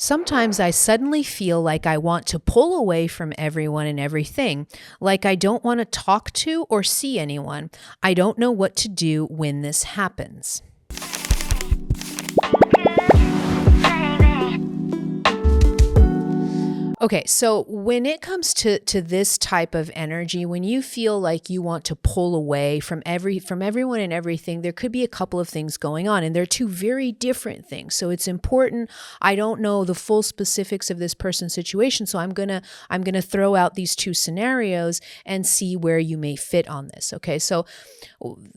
Sometimes I suddenly feel like I want to pull away from everyone and everything, like I don't want to talk to or see anyone. I don't know what to do when this happens. Okay, so when it comes to this type of energy, when you feel like you want to pull away from everyone and everything, there could be a couple of things going on, and they're two very different things. So it's important. I don't know the full specifics of this person's situation, so I'm gonna throw out these two scenarios and see where you may fit on this. Okay, so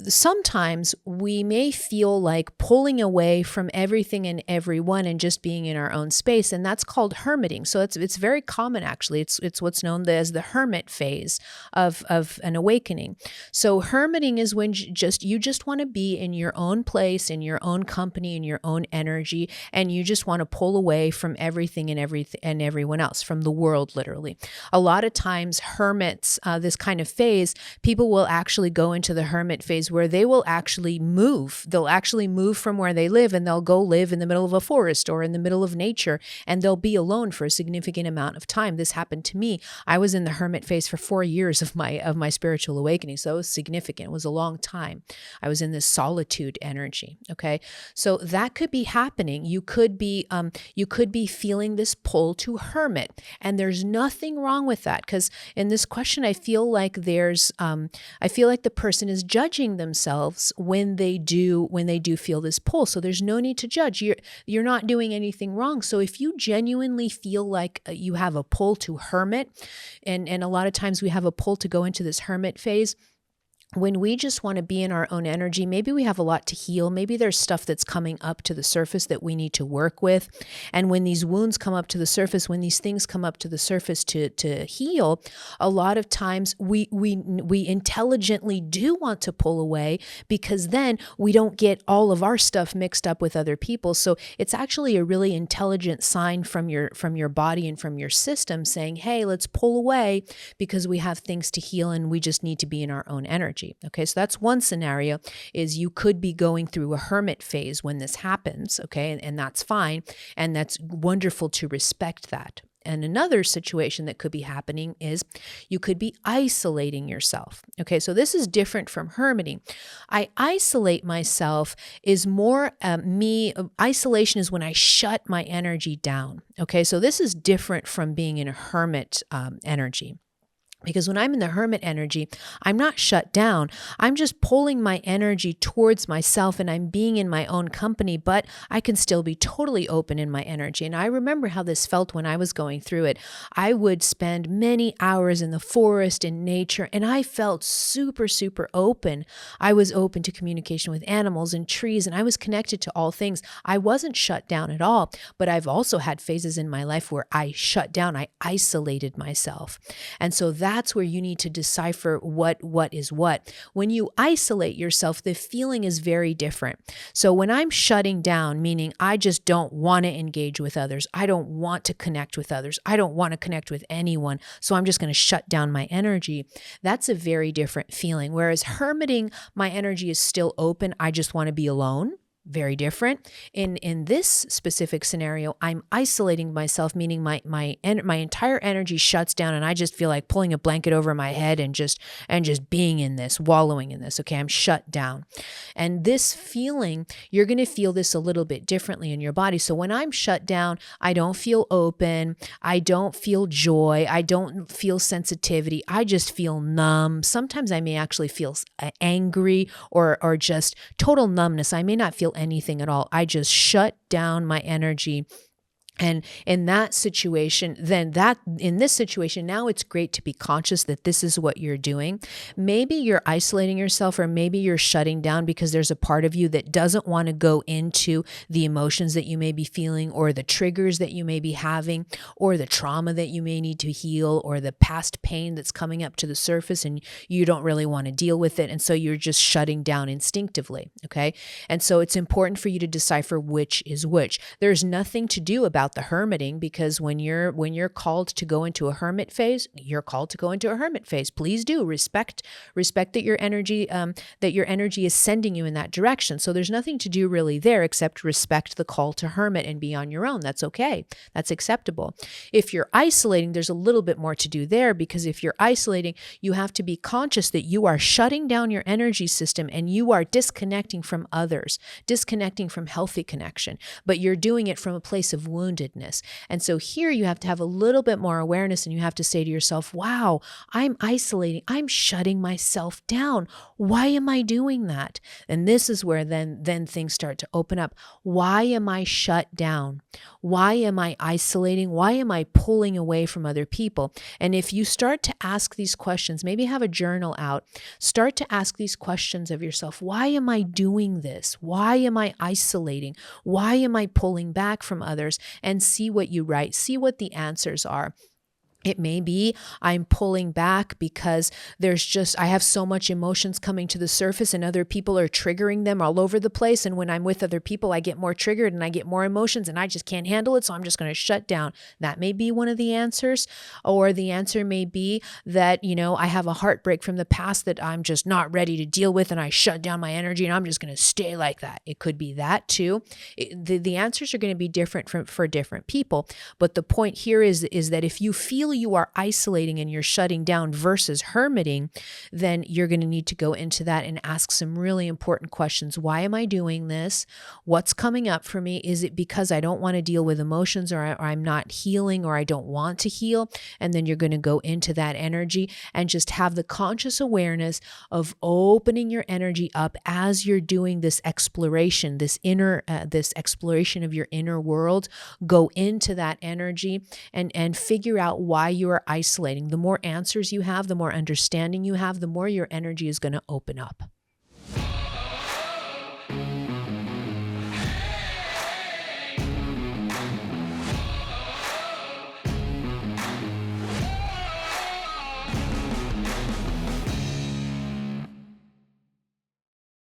sometimes we may feel like pulling away from everything and everyone and just being in our own space, and that's called hermiting. So it's very common, actually. It's what's known as the hermit phase of an awakening. So hermiting is when you just want to be in your own place, in your own company, in your own energy, and you just want to pull away from everything and everyone else, from the world, literally. A lot of times, hermits, this kind of phase, people will actually go into the hermit phase where they will actually move. They'll actually move from where they live, and they'll go live in the middle of a forest or in the middle of nature, and they'll be alone for a significant amount of time. This happened to me. I was in the hermit phase for 4 years of my spiritual awakening, so it was significant. It was a long time. I was in this solitude energy. Okay, so that could be happening. You could be feeling this pull to hermit, and there's nothing wrong with that, because in this question, I feel like the person is judging themselves when they do feel this pull. So there's no need to judge. You're not doing anything wrong. So if you genuinely feel like you have a pull to hermit, and a lot of times we have a pull to go into this hermit phase, when we just want to be in our own energy, maybe we have a lot to heal. Maybe there's stuff that's coming up to the surface that we need to work with. And when these wounds come up to the surface, when these things come up to the surface to heal, a lot of times we intelligently do want to pull away, because then we don't get all of our stuff mixed up with other people. So it's actually a really intelligent sign from your body and from your system saying, hey, let's pull away because we have things to heal and we just need to be in our own energy. Okay, so that's one scenario, is you could be going through a hermit phase when this happens, okay, and that's fine, and that's wonderful to respect that. And another situation that could be happening is you could be isolating yourself. Okay, so this is different from hermiting. I isolate myself is more isolation is when I shut my energy down. Okay, so this is different from being in a hermit energy. Because when I'm in the hermit energy, I'm not shut down. I'm just pulling my energy towards myself, and I'm being in my own company, but I can still be totally open in my energy. And I remember how this felt when I was going through it. I would spend many hours in the forest, in nature, and I felt super, super open. I was open to communication with animals and trees, and I was connected to all things. I wasn't shut down at all, but I've also had phases in my life where I shut down. I isolated myself. And so that's where you need to decipher what is what. When you isolate yourself, the feeling is very different. So when I'm shutting down, meaning I just don't want to engage with others, I don't want to connect with others, I don't want to connect with anyone, so I'm just going to shut down my energy, that's a very different feeling. Whereas hermiting, my energy is still open, I just want to be alone. Very different. In this specific scenario, I'm isolating myself, meaning my entire energy shuts down, and I just feel like pulling a blanket over my head and just being in this, wallowing in this. Okay, I'm shut down. And this feeling, you're going to feel this a little bit differently in your body. So when I'm shut down, I don't feel open, I don't feel joy, I don't feel sensitivity, I just feel numb. Sometimes I may actually feel angry or just total numbness. I may not feel anything at all. I just shut down my energy. And in that situation, in this situation, now it's great to be conscious that this is what you're doing. Maybe you're isolating yourself, or maybe you're shutting down because there's a part of you that doesn't want to go into the emotions that you may be feeling, or the triggers that you may be having, or the trauma that you may need to heal, or the past pain that's coming up to the surface and you don't really want to deal with it. And so you're just shutting down instinctively. Okay. And so it's important for you to decipher which is which. There's nothing to do about about the hermiting, because when you're called to go into a hermit phase, you're called to go into a hermit phase. Please do respect that your energy is sending you in that direction. So there's nothing to do really there except respect the call to hermit and be on your own. That's okay. That's acceptable. If you're isolating, there's a little bit more to do there, because if you're isolating, you have to be conscious that you are shutting down your energy system and you are disconnecting from others, disconnecting from healthy connection, but you're doing it from a place of woundedness. And so here you have to have a little bit more awareness, and you have to say to yourself, wow, I'm isolating. I'm shutting myself down. Why am I doing that? And this is where then things start to open up. Why am I shut down? Why am I isolating? Why am I pulling away from other people? And if you start to ask these questions, maybe have a journal out, start to ask these questions of yourself. Why am I doing this? Why am I isolating? Why am I pulling back from others? And see what you write. See what the answers are. It may be I'm pulling back because I have so much emotions coming to the surface and other people are triggering them all over the place. And when I'm with other people, I get more triggered and I get more emotions and I just can't handle it. So I'm just going to shut down. That may be one of the answers. Or the answer may be that, I have a heartbreak from the past that I'm just not ready to deal with and I shut down my energy and I'm just going to stay like that. It could be that too. The answers are going to be different for different people. But the point here is that if you feel you are isolating and you're shutting down versus hermiting, then you're going to need to go into that and ask some really important questions. Why am I doing this? What's coming up for me? Is it because I don't want to deal with emotions, or I'm not healing, or I don't want to heal? And then you're going to go into that energy and just have the conscious awareness of opening your energy up as you're doing this exploration, this exploration of your inner world. Go into that energy and figure out why you are isolating. The more answers you have, the more understanding you have, the more your energy is going to open up.